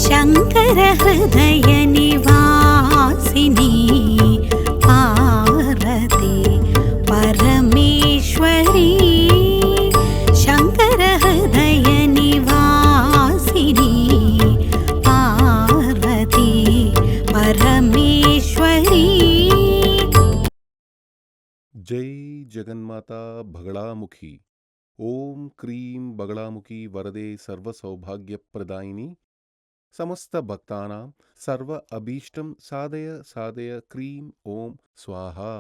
शङ्कर हृदय निवासिनी पार्वती परमेश्वरी शङ्कर हृदय निवासिनी पार्वती परमेश्वरी। जय जगन्माता बगड़ामुखी। ओम क्रीं बगड़ामुखी वरदे सर्वसौभाग्यप्रदायिनी समस्त भक्तानां सर्व अभीष्टं साधय साधय क्रीं ओम स्वाहा।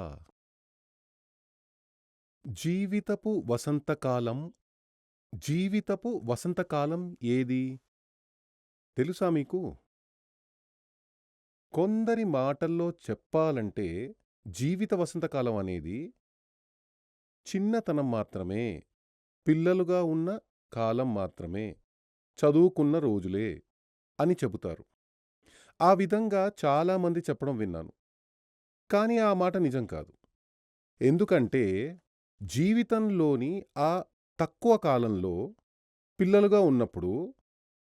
జీవితపు వసంతకాలం జీవితపు వసంతకాలం ఏది తెలుసా మీకు? కొందరి మాటల్లో చెప్పాలంటే జీవిత వసంతకాలం అనేది చిన్నతనం మాత్రమే, పిల్లలుగా ఉన్న కాలం మాత్రమే, చదువుకున్న రోజులే అని చెబుతారు. ఆ విధంగా చాలామంది చెప్పడం విన్నాను. కానీ ఆ మాట నిజం కాదు. ఎందుకంటే జీవితంలోని ఆ తక్కువ కాలంలో పిల్లలుగా ఉన్నప్పుడు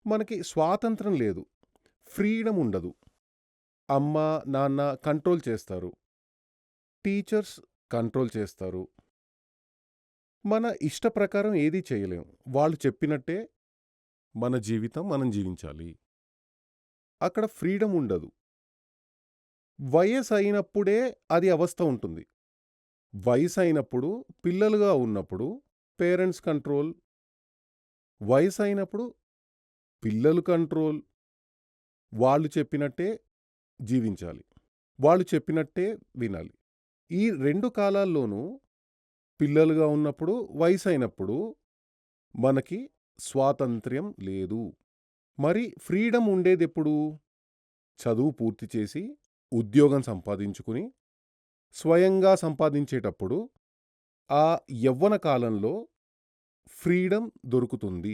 మనకి స్వాతంత్రం లేదు, ఫ్రీడమ్ ఉండదు. అమ్మ నాన్న కంట్రోల్ చేస్తారు, టీచర్స్ కంట్రోల్ చేస్తారు. మన ఇష్ట ప్రకారం ఏదీ చేయలేం. వాళ్ళు చెప్పినట్టే మన జీవితం మనం జీవించాలి. అక్కడ ఫ్రీడమ్ ఉండదు. వయసు అయినప్పుడే అది అవస్థ ఉంటుంది. వయసు అయినప్పుడు పిల్లలుగా ఉన్నప్పుడు పేరెంట్స్ కంట్రోల్, వయసు అయినప్పుడు పిల్లలు కంట్రోల్. వాళ్ళు చెప్పినట్టే జీవించాలి, వాళ్ళు చెప్పినట్టే వినాలి. ఈ రెండు కాలాల్లోనూ పిల్లలుగా ఉన్నప్పుడు వయసు అయినప్పుడు మనకి స్వాతంత్ర్యం లేదు. మరి ఫ్రీడమ్ ఉండేదెప్పుడు? చదువు పూర్తి చేసి ఉద్యోగం సంపాదించుకుని స్వయంగా సంపాదించేటప్పుడు ఆ యవ్వన కాలంలో ఫ్రీడమ్ దొరుకుతుంది.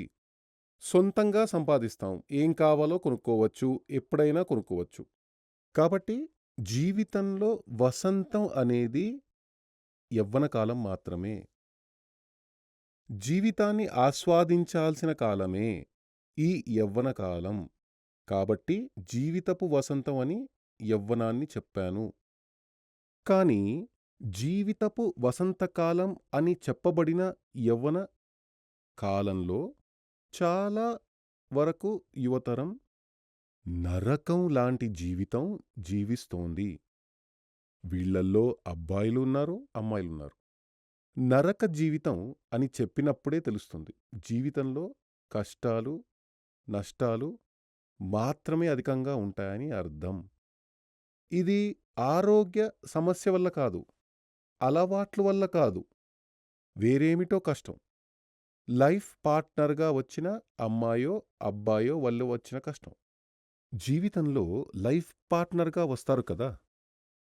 సొంతంగా సంపాదిస్తాం, ఏం కావాలో కొనుక్కోవచ్చు, ఎప్పుడైనా కొనుక్కోవచ్చు. కాబట్టి జీవితంలో వసంతం అనేది యవ్వన కాలం మాత్రమే. జీవితాన్ని ఆస్వాదించాల్సిన కాలమే ఈ యవ్వన కాలం. కాబట్టి జీవితపు వసంతం అని యవ్వనాన్ని చెప్పాను. కానీ జీవితపు వసంతకాలం అని చెప్పబడిన యవ్వన కాలంలో చాలా వరకు యువతరం నరకం లాంటి జీవితం జీవిస్తోంది. వీళ్లల్లో అబ్బాయిలు ఉన్నారు, అమ్మాయిలున్నారు. నరక జీవితం అని చెప్పినప్పుడే తెలుస్తుంది. జీవితంలో కష్టాలు, నష్టాలు మాత్రమే అధికంగా ఉంటాయని అర్థం. ఇది ఆరోగ్య సమస్య వల్ల కాదు, అలవాట్ల వల్ల కాదు, వేరేమిటో కష్టం. లైఫ్ పార్ట్నర్గా వచ్చిన అమ్మాయో అబ్బాయో వల్ల వచ్చిన కష్టం. జీవితంలో లైఫ్ పార్ట్నర్గా వస్తారు కదా,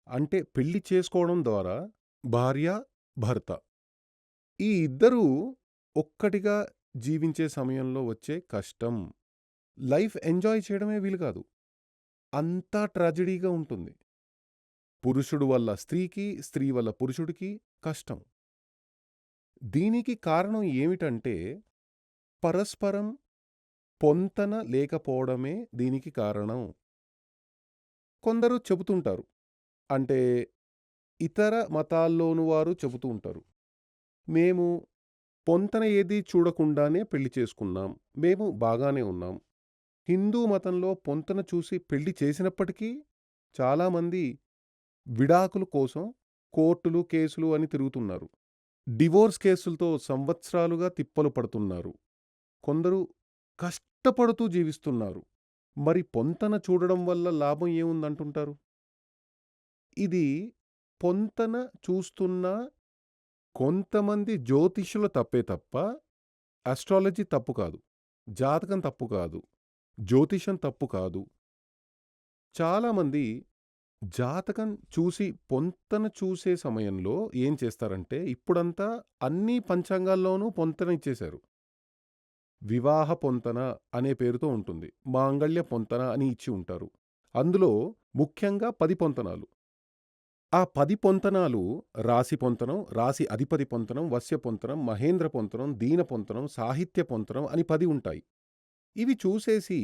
అంటే పెళ్లి చేసుకోవడం ద్వారా భార్య భర్త ఈ ఇద్దరూ ఒక్కటిగా జీవించే సమయంలో వచ్చే కష్టం. లైఫ్ ఎంజాయ్ చేయడమే వీలు కాదు, అంతా ట్రాజడీగా ఉంటుంది. పురుషుడు వల్ల స్త్రీకి, స్త్రీ వల్ల పురుషుడికి కష్టం. దీనికి కారణం ఏమిటంటే పరస్పరం పొంతన లేకపోవడమే దీనికి కారణం. కొందరు చెబుతుంటారు, అంటే ఇతర మతాల్లోని వారు చెబుతూ ఉంటారు, మేము పొంతన ఏదీ చూడకుండానే పెళ్లి చేసుకున్నాం, మేము బాగానే ఉన్నాం. హిందూ మతంలో పొంతన చూసి పెళ్లి చేసినప్పటికీ చాలామంది విడాకుల కోసం కోర్టులు, కేసులు అని తిరుగుతున్నారు. డివోర్స్ కేసులతో సంవత్సరాలుగా తిప్పలు పడుతున్నారు. కొందరు కష్టపడుతూ జీవిస్తున్నారు. మరి పొంతన చూడడం వల్ల లాభం ఏముందంటుంటారు? ఇది పొంతన చూస్తున్న కొంతమంది జ్యోతిష్యుల తప్పే తప్ప ఆస్ట్రాలజీ తప్పు కాదు, జాతకం తప్పు కాదు, జ్యోతిషం తప్పు కాదు. చాలామంది జాతకం చూసి పొంతన చూసే సమయంలో ఏం చేస్తారంటే, ఇప్పుడంతా అన్ని పంచాంగాల్లోనూ పొంతన ఇచ్చేశారు. వివాహ పొంతన అనే పేరుతో ఉంటుంది, మాంగళ్య పొంతన అని ఇచ్చి ఉంటారు. అందులో ముఖ్యంగా 10 పొంతనాలు. ఆ 10 పొంతనాలు రాశి పొంతనం, రాశి అధిపతి పొంతనం, వస్య పొంతనం, మహేంద్ర పొంతనం, దీన పొంతనం, సాహిత్య పొంతనం అని 10 ఉంటాయి. ఇవి చూసేసి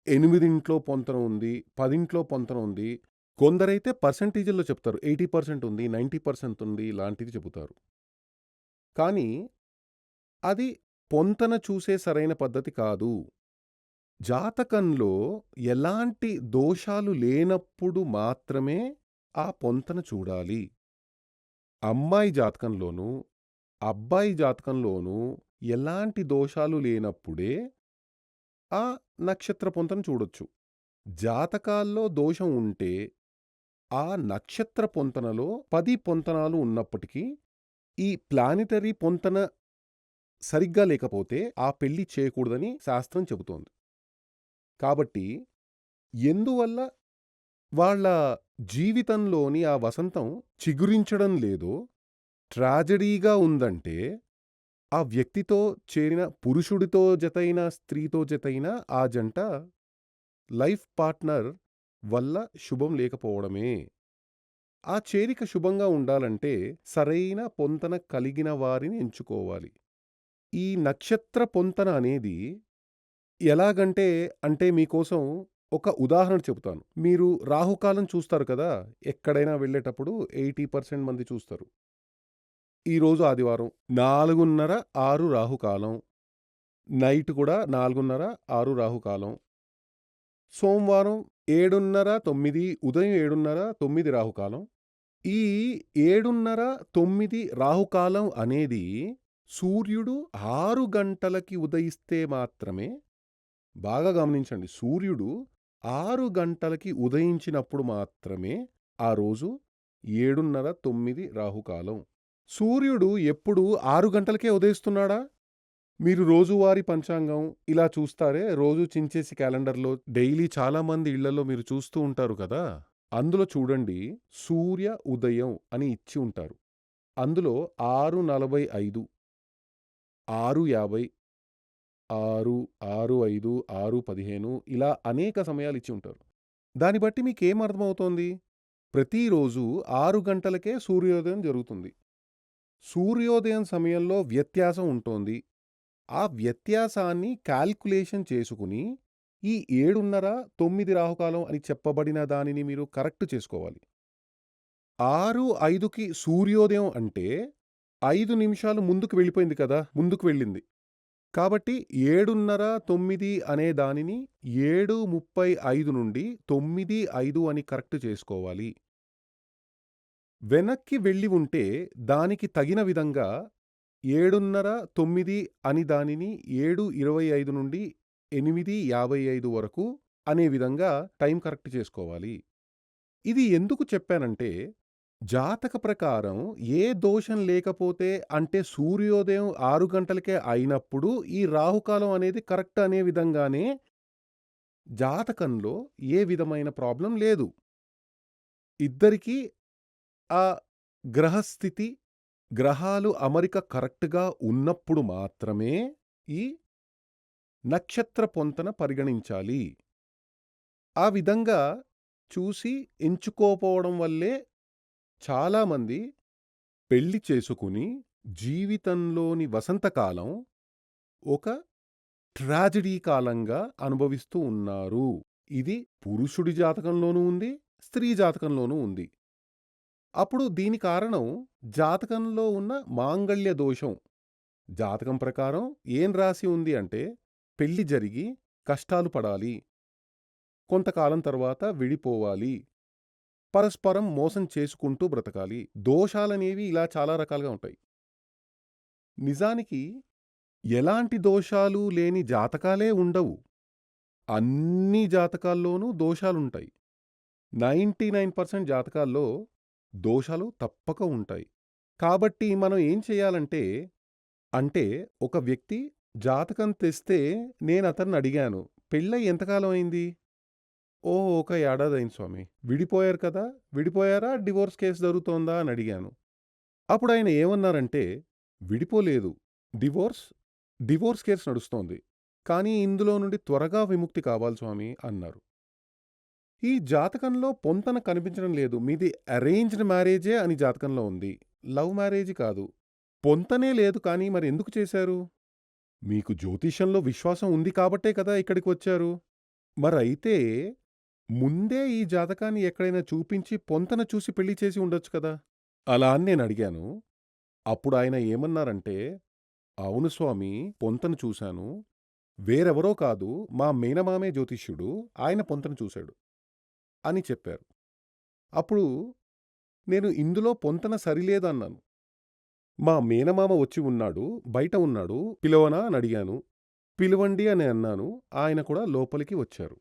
8 పొంతన ఉంది, 10 పొంతన ఉంది. కొందరైతే పర్సెంటేజ్‌ల్లో చెప్తారు. 80% ఉంది, 90% ఉంది ఇలాంటివి చెబుతారు. కానీ అది పొంతన చూసే సరైన పద్ధతి కాదు. జాతకంలో ఎలాంటి దోషాలు లేనప్పుడు మాత్రమే ఆ పొంతన చూడాలి. అమ్మాయి జాతకంలోనూ, అబ్బాయి జాతకంలోనూ ఎలాంటి దోషాలు లేనప్పుడే ఆ నక్షత్ర పొంతన చూడొచ్చు. జాతకాల్లో దోషం ఉంటే ఆ నక్షత్ర పొంతనలో 10 పొంతనాలు ఉన్నప్పటికీ ఈ ప్లానిటరీ పొంతన సరిగ్గా లేకపోతే ఆ పెళ్లి చేయకూడదని శాస్త్రం చెబుతోంది. కాబట్టి ఎందువల్ల వాళ్ళ జీవితంలోని ఆ వసంతం చిగురించడం లేదో, ట్రాజడీగా ఉందంటే, ఆ వ్యక్తితో చేరిన పురుషుడితో జతైన, స్త్రీతో జతైన ఆ జంట లైఫ్ పార్ట్నర్ వల్ల శుభం లేకపోవడమే. ఆ చేరిక శుభంగా ఉండాలంటే సరైన పొంతన కలిగిన వారిని ఎంచుకోవాలి. ఈ నక్షత్ర పొంతన అనేది ఎలాగంటే, మీకోసం ఒక ఉదాహరణ చెబుతాను. మీరు రాహుకాలం చూస్తారు కదా! ఎక్కడైనా వెళ్ళేటప్పుడు 80% మంది చూస్తారు. ఈరోజు ఆదివారం 4:30, 6 రాహుకాలం. నైట్ కూడా 4:30, 6 రాహుకాలం. సోమవారం 7:30, 9 ఉదయం 7:30, 9 రాహుకాలం. ఈ 7:30, 9 రాహుకాలం అనేది సూర్యుడు 6 గంటలకి ఉదయిస్తే మాత్రమే, బాగా గమనించండి, సూర్యుడు 6 గంటలకి ఉదయించినప్పుడు మాత్రమే ఆ రోజు 7:30, 9 రాహుకాలం. సూర్యుడు ఎప్పుడు 6 గంటలకే ఉదయిస్తున్నాడా? మీరు రోజువారీ పంచాంగం ఇలా చూస్తారే, రోజు చించేసి క్యాలెండర్‌లో డైలీ చాలామంది ఇళ్లలో మీరు చూస్తూ ఉంటారు కదా! అందులో చూడండి, సూర్య ఉదయం అని ఇచ్చి ఉంటారు. అందులో 6:45, 6:50, 6, 6:05, 6:15 ఇలా అనేక సమయాలు ఇచ్చి ఉంటారు. దాన్ని బట్టి మీకేం అర్థమవుతోంది? ప్రతిరోజు 6 గంటలకే సూర్యోదయం జరుగుతుంది. సూర్యోదయం సమయంలో వ్యత్యాసం ఉంటోంది. ఆ వ్యత్యాసాన్ని కాలిక్యులేషన్ చేసుకుని ఈ 7:30, 9 రాహుకాలం అని చెప్పబడిన దానిని మీరు కరెక్ట్ చేసుకోవాలి. 6:05కి సూర్యోదయం అంటే 5 నిమిషాలు ముందుకు వెళ్ళిపోయింది కదా! ముందుకు వెళ్ళింది. కాబట్టి 7:30, 9 అనే దానిని 7:35 నుండి 9:05 అని కరెక్ట్ చేసుకోవాలి. వెనక్కి వెళ్ళి ఉంటే దానికి తగిన విధంగా 7:30, 9 అని దానిని 7:25 నుండి 8:55 వరకు అనే విధంగా టైం కరెక్ట్ చేసుకోవాలి. ఇది ఎందుకు చెప్పానంటే, జాతక ప్రకారం ఏ దోషం లేకపోతే అంటే సూర్యోదయం 6 గంటలకే అయినప్పుడు ఈ రాహుకాలం అనేది కరెక్ట్ అనే విధంగానే జాతకంలో ఏ విధమైన ప్రాబ్లం లేదు. ఇద్దరికీ ఆ గ్రహస్థితి, గ్రహాలు అమరిక కరెక్ట్‌గా ఉన్నప్పుడు మాత్రమే ఈ నక్షత్ర పొంతన పరిగణించాలి. ఆ విధంగా చూసి ఎంచుకోపోవడం వల్లే చాలామంది పెళ్లి చేసుకుని జీవితంలోని వసంతకాలం ఒక ట్రాజడీ కాలంగా అనుభవిస్తూ ఉన్నారు. ఇది పురుషుడి జాతకంలోనూ ఉంది, స్త్రీ జాతకంలోనూ ఉంది. అప్పుడు దీని కారణం జాతకంలో ఉన్న మాంగళ్య దోషం. జాతకం ప్రకారం ఏం రాసి ఉంది అంటే, పెళ్లి జరిగి కష్టాలు పడాలి, కొంతకాలం తర్వాత విడిపోవాలి, పరస్పరం మోసం చేసుకుంటూ బ్రతకాలి. దోషాలనేవి ఇలా చాలా రకాలుగా ఉంటాయి. నిజానికి ఎలాంటి దోషాలు లేని జాతకాలే ఉండవు. అన్ని జాతకాల్లోనూ దోషాలుంటాయి. 99% జాతకాల్లో దోషాలు తప్పక ఉంటాయి. కాబట్టి మనం ఏం చేయాలంటే, ఒక వ్యక్తి జాతకం తెస్తే నేనతన్ని అడిగాను, పెళ్ళై ఎంతకాలం అయింది? ఓహ్! ఒక ఏడాదయింది స్వామి. విడిపోయారు కదా! విడిపోయారా? డివోర్స్ కేస్ జరుగుతోందా? అని అడిగాను. అప్పుడాయన ఏమన్నారంటే, విడిపోలేదు. డివోర్స్ కేస్ నడుస్తోంది. కానీ ఇందులో నుండి త్వరగా విముక్తి కావాలి స్వామి అన్నారు. ఈ జాతకంలో పొంతన కనిపించడం లేదు. మీది అరేంజ్డ్ మ్యారేజే అని జాతకంలో ఉంది. లవ్ మ్యారేజ్ కాదు. పొంతనే లేదు కానీ మరెందుకు చేశారు? మీకు జ్యోతిష్యంలో విశ్వాసం ఉంది కాబట్టే కదా ఇక్కడికి వచ్చారు. మరైతే ముందే ఈ జాతకాన్ని ఎక్కడైనా చూపించి పొంతన చూసి పెళ్లి చేసి ఉండొచ్చు కదా! అలా అని నేనడిగాను. అప్పుడాయన ఏమన్నారంటే, "అవును స్వామీ, పొంతన చూశాను. వేరెవరో కాదు, మా మేనమామే జ్యోతిష్యుడు. ఆయన పొంతన చూశాడు" అని చెప్పారు. అప్పుడు నేను ఇందులో పొంతన సరిలేదన్నాను. మా మేనమామ వచ్చి ఉన్నాడు, బయట ఉన్నాడు, పిలవనా అనడిగాను. పిలవండి అని అన్నాను. ఆయన కూడా లోపలికి వచ్చారు.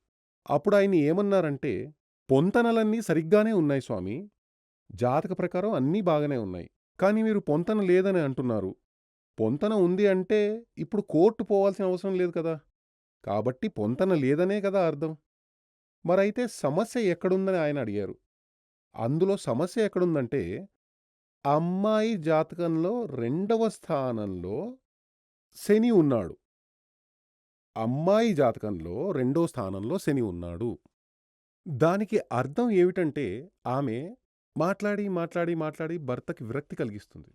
అప్పుడాయన ఏమన్నారంటే, "పొంతనలన్నీ సరిగ్గానే ఉన్నాయి స్వామీ. జాతక ప్రకారం అన్నీ బాగానే ఉన్నాయి. కానీ మీరు పొంతన లేదని అంటున్నారు. పొంతన ఉంది అంటే ఇప్పుడు కోర్టు పోవాల్సిన అవసరం లేదు కదా! కాబట్టి పొంతన లేదనే కదా అర్థం. మరైతే సమస్య ఎక్కడుందని ఆయన అడిగారు. అందులో సమస్య ఎక్కడుందంటే, అమ్మాయి జాతకంలో రెండవ స్థానంలో శని ఉన్నాడు. అమ్మాయి జాతకంలో రెండో స్థానంలో శని ఉన్నాడు. దానికి అర్థం ఏమిటంటే, ఆమె మాట్లాడి భర్తకి విరక్తి కలిగిస్తుంది.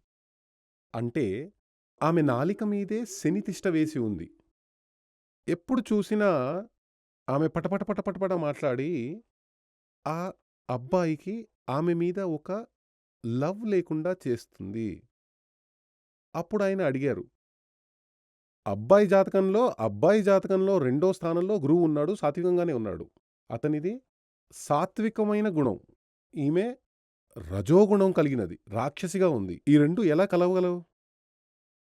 అంటే ఆమె నాలిక మీదే శని తిష్ట వేసి ఉంది. ఎప్పుడు చూసినా ఆమె పటపట మాట్లాడి ఆ అబ్బాయికి ఆమె మీద ఒక లవ్ లేకుండా చేస్తుంది. అప్పుడాయన అడిగారు, అబ్బాయి జాతకంలో రెండో స్థానంలో గురువు ఉన్నాడు. సాత్వికంగానే ఉన్నాడు. అతనిది సాత్వికమైన గుణం. ఈమె రజోగుణం కలిగినది. రాక్షసిగా ఉంది. ఈ 2 ఎలా కలవగలవు?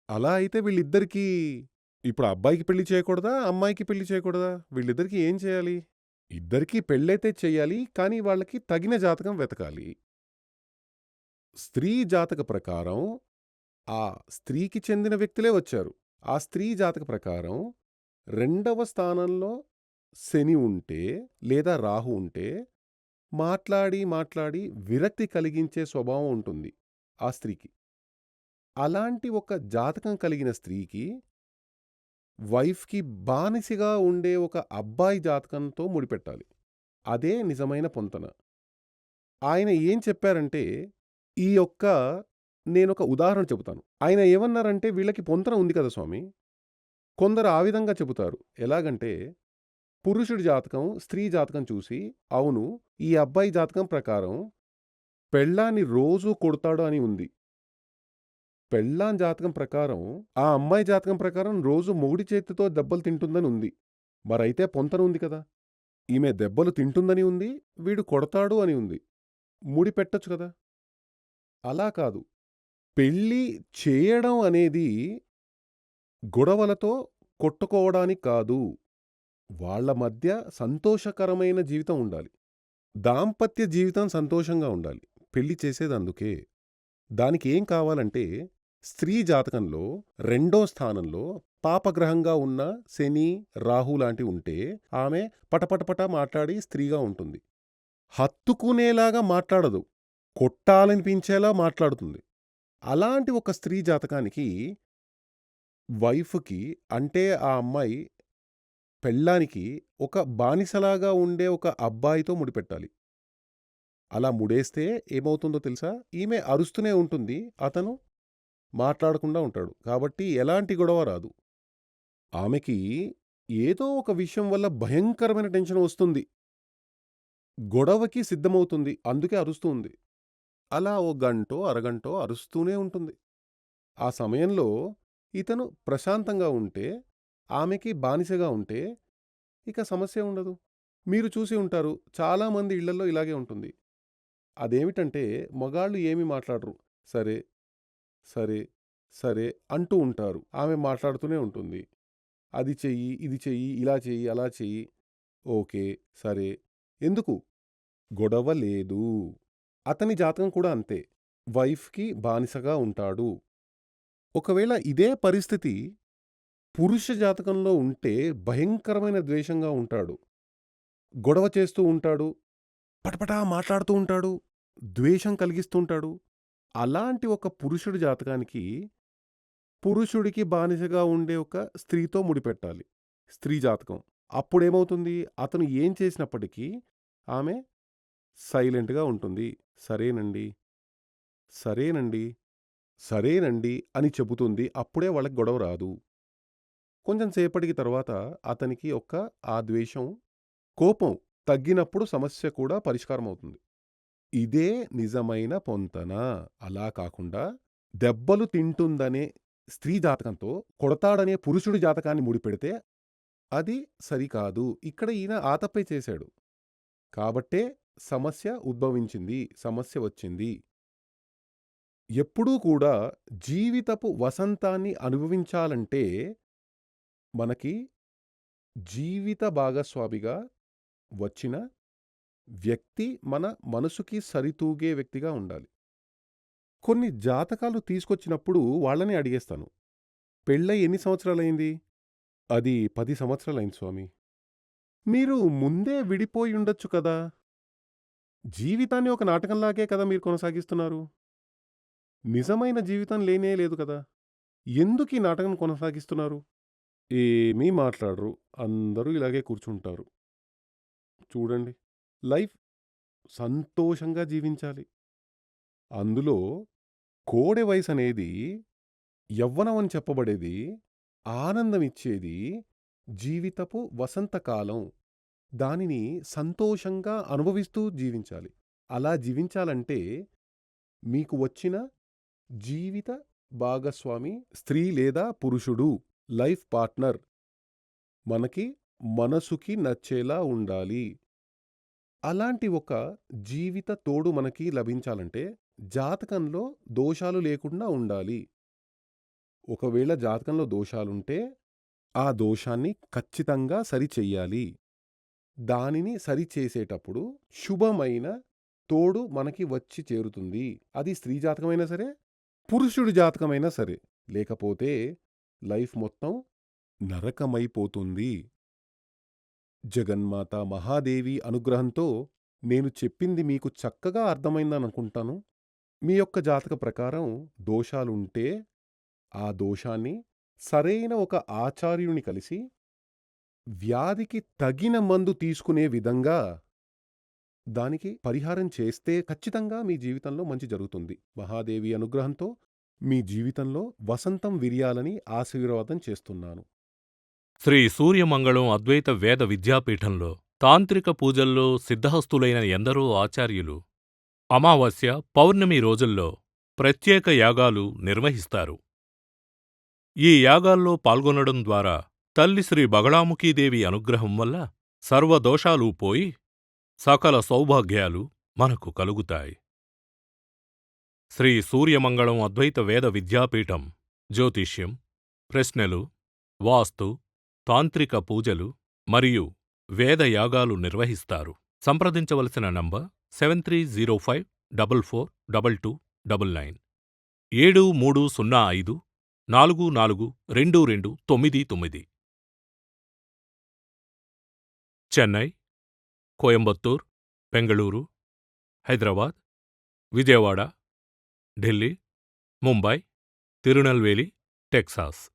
అలా అయితే వీళ్ళిద్దరికీ ఇప్పుడు అబ్బాయికి పెళ్లి చేయకూడదా? అమ్మాయికి పెళ్లి చేయకూడదా? వీళ్ళిద్దరికీ ఏం చేయాలి? ఇద్దరికీ పెళ్ళైతే చెయ్యాలి. కానీ వాళ్ళకి తగిన జాతకం వెతకాలి. స్త్రీ జాతక ప్రకారం ఆ స్త్రీకి చెందిన వ్యక్తులే వచ్చారు. ఆ స్త్రీ జాతక ప్రకారం రెండవ స్థానంలో శని ఉంటే లేదా రాహు ఉంటే మాట్లాడి విరక్తి కలిగించే స్వభావం ఉంటుంది ఆ స్త్రీకి. అలాంటి ఒక జాతకం కలిగిన స్త్రీకి వైఫ్‌కి బానిసగా ఉండే ఒక అబ్బాయి జాతకంతో ముడిపెట్టాలి. అదే నిజమైన పొంతన. ఆయన ఏం చెప్పారంటే, ఈ యొక్క నేనొక ఉదాహరణ చెబుతాను. ఆయన ఏమన్నారంటే, "వీళ్ళకి పొంతన ఉంది కదా స్వామీ." కొందరు ఆ విధంగా చెబుతారు. ఎలాగంటే, పురుషుడి జాతకం, స్త్రీ జాతకం చూసి, అవును, ఈ అబ్బాయి జాతకం ప్రకారం పెళ్ళాన్ని రోజూ కొడతాడు అని ఉంది. పెళ్ళాం జాతకం ప్రకారం, ఆ అమ్మాయి జాతకం ప్రకారం రోజు మొగుడి చేతితో దెబ్బలు తింటుందని ఉంది. మరైతే పొంతన ఉంది కదా! ఈమె దెబ్బలు తింటుందని ఉంది, వీడు కొడతాడు అని ఉంది. ముడిపెట్టొచ్చు కదా! అలా కాదు. పెళ్లి చేయడం అనేది గొడవలతో కొట్టుకోవడానికి కాదు. వాళ్ళ మధ్య సంతోషకరమైన జీవితం ఉండాలి. దాంపత్య జీవితం సంతోషంగా ఉండాలి. పెళ్లి చేసేదందుకే. దానికి ఏం కావాలంటే, స్త్రీ జాతకంలో రెండో స్థానంలో పాపగ్రహంగా ఉన్న శని, రాహు లాంటివి ఉంటే ఆమె పటపటపట మాట్లాడి స్త్రీగా ఉంటుంది. హత్తుకునేలాగా మాట్లాడదు. కొట్టాలనిపించేలా మాట్లాడుతుంది. అలాంటి ఒక స్త్రీ జాతకానికి వైఫ్‌కి అంటే ఆ అమ్మాయి పెళ్ళానికి ఒక బానిసలాగా ఉండే ఒక అబ్బాయితో ముడిపెట్టాలి. అలా ముడేస్తే ఏమవుతుందో తెలుసా? ఈమె అరుస్తూనే ఉంటుంది. అతను మాట్లాడకుండా ఉంటాడు. కాబట్టి ఎలాంటి గొడవ రాదు. ఆమెకి ఏదో ఒక విషయం వల్ల భయంకరమైన టెన్షన్ వస్తుంది. గొడవకి సిద్ధమవుతుంది. అందుకే అరుస్తూ ఉంది. అలా ఓ గంటో, అరగంటో అరుస్తూనే ఉంటుంది. ఆ సమయంలో ఇతను ప్రశాంతంగా ఉంటే, ఆమెకి బానిసగా ఉంటే ఇక సమస్యే ఉండదు. మీరు చూసి ఉంటారు. చాలామంది ఇళ్లల్లో ఇలాగే ఉంటుంది. అదేమిటంటే మగాళ్ళు ఏమీ మాట్లాడరు. సరే, సరే, సరే అంటూ ఉంటారు. ఆమె మాట్లాడుతూనే ఉంటుంది. అది చెయ్యి, ఇది చెయ్యి, ఇలా చెయ్యి, అలా చెయ్యి. ఓకే. సరే. ఎందుకు? గొడవ లేదు. అతని జాతకం కూడా అంతే. వైఫ్‌కి బానిసగా ఉంటాడు. ఒకవేళ ఇదే పరిస్థితి పురుష జాతకంలో ఉంటే భయంకరమైన ద్వేషంగా ఉంటాడు. గొడవ చేస్తూ ఉంటాడు. పటపటా మాట్లాడుతూ ఉంటాడు. ద్వేషం కలిగిస్తూ ఉంటాడు. అలాంటి ఒక పురుషుడి జాతకానికి పురుషుడికి బానిసగా ఉండే ఒక స్త్రీతో ముడిపెట్టాలి. స్త్రీ జాతకం. అప్పుడేమవుతుంది? అతను ఏం చేసినప్పటికీ ఆమె సైలెంట్‌గా ఉంటుంది. సరేనండి, సరేనండి, సరేనండి అని చెబుతుంది. అప్పుడే వాళ్ళకి గొడవ రాదు. కొంచెం సేపటికి తర్వాత అతనికి ఆ ద్వేషం కోపం తగ్గినప్పుడు సమస్య కూడా పరిష్కారమవుతుంది. ఇదే నిజమైన పొంతన. అలా కాకుండా దెబ్బలు తింటుందనే స్త్రీ జాతకంతో కొడతాడనే పురుషుడి జాతకాన్ని ముడిపెడితే అది సరికాదు. ఇక్కడ ఈయన ఆ తప్పే చేశాడు. కాబట్టే సమస్య ఉద్భవించింది. సమస్య వచ్చింది. ఎప్పుడూ కూడా జీవితపు వసంతాన్ని అనుభవించాలంటే మనకి జీవిత భాగస్వామిగా వచ్చిన వ్యక్తి మన మనసుకి సరితూగే వ్యక్తిగా ఉండాలి. కొన్ని జాతకాలు తీసుకొచ్చినప్పుడు వాళ్ళనే అడిగేస్తాను. పెళ్ళై ఎన్ని సంవత్సరాలయింది? అది 10 సంవత్సరాలయింది స్వామి. మీరు ముందే విడిపోయుండొచ్చు కదా! జీవితాన్ని ఒక నాటకంలాగే కదా మీరు కొనసాగిస్తున్నారు. నిజమైన జీవితం లేనే లేదు కదా! ఎందుకీ నాటకం కొనసాగిస్తున్నారు? ఏమీ మాట్లాడరు. అందరూ ఇలాగే కూర్చుంటారు. చూడండి. లైఫ్ సంతోషంగా జీవించాలి. అందులో కోడె వయసనేది యవ్వనం అని చెప్పబడేది, ఆనందమిచ్చేది, జీవితపు వసంతకాలం. దానిని సంతోషంగా అనుభవిస్తూ జీవించాలి. అలా జీవించాలంటే మీకు వచ్చిన జీవిత భాగస్వామి స్త్రీ లేదా పురుషుడు, లైఫ్ పార్ట్నర్ మనకి మనసుకి నచ్చేలా ఉండాలి. అలాంటి ఒక జీవిత తోడు మనకి లభించాలంటే జాతకంలో దోషాలు లేకుండా ఉండాలి. ఒకవేళ జాతకంలో దోషాలుంటే ఆ దోషాన్ని ఖచ్చితంగా సరిచెయ్యాలి. దానిని సరిచేసేటప్పుడు శుభమైన తోడు మనకి వచ్చి చేరుతుంది. అది స్త్రీ జాతకమైనా సరే, పురుషుడి జాతకమైనా సరే. లేకపోతే లైఫ్ మొత్తం నరకమైపోతుంది. జగన్మాత మహాదేవి అనుగ్రహంతో నేను చెప్పింది మీకు చక్కగా అర్థమైందనుకుంటాను. మీ యొక్క జాతక ప్రకారం దోషాలుంటే ఆ దోషాన్ని సరైన ఒక ఆచార్యుని కలిసి వ్యాధికి తగిన మందు తీసుకునే విధంగా దానికి పరిహారం చేస్తే ఖచ్చితంగా మీ జీవితంలో మంచి జరుగుతుంది. మహాదేవి అనుగ్రహంతో మీ జీవితంలో వసంతం విరియాలని ఆశీర్వాదం చేస్తున్నాను. శ్రీ సూర్యమంగళం అద్వైత వేద విద్యాపీఠంలో తాంత్రిక పూజల్లో సిద్ధహస్తులైన ఎందరో ఆచార్యులు అమావాస్య, పౌర్ణమి రోజుల్లో ప్రత్యేక యాగాలు నిర్వహిస్తారు. ఈ యాగాల్లో పాల్గొనడం ద్వారా తల్లి శ్రీ బగళాముఖీదేవి అనుగ్రహం వల్ల సర్వదోషాలూ పోయి సకల సౌభాగ్యాలు మనకు కలుగుతాయి. శ్రీ సూర్యమంగళం అద్వైత వేద విద్యాపీఠం జ్యోతిష్యం, ప్రశ్నలు, వాస్తు, తాంత్రిక పూజలు మరియు వేదయాగాలు నిర్వహిస్తారు. సంప్రదించవలసిన నంబర్ 7305442299 7305442299. చెన్నై, కోయంబత్తూర్, బెంగళూరు, హైదరాబాద్, విజయవాడ, ఢిల్లీ, ముంబై, తిరునల్వేలి, టెక్సాస్.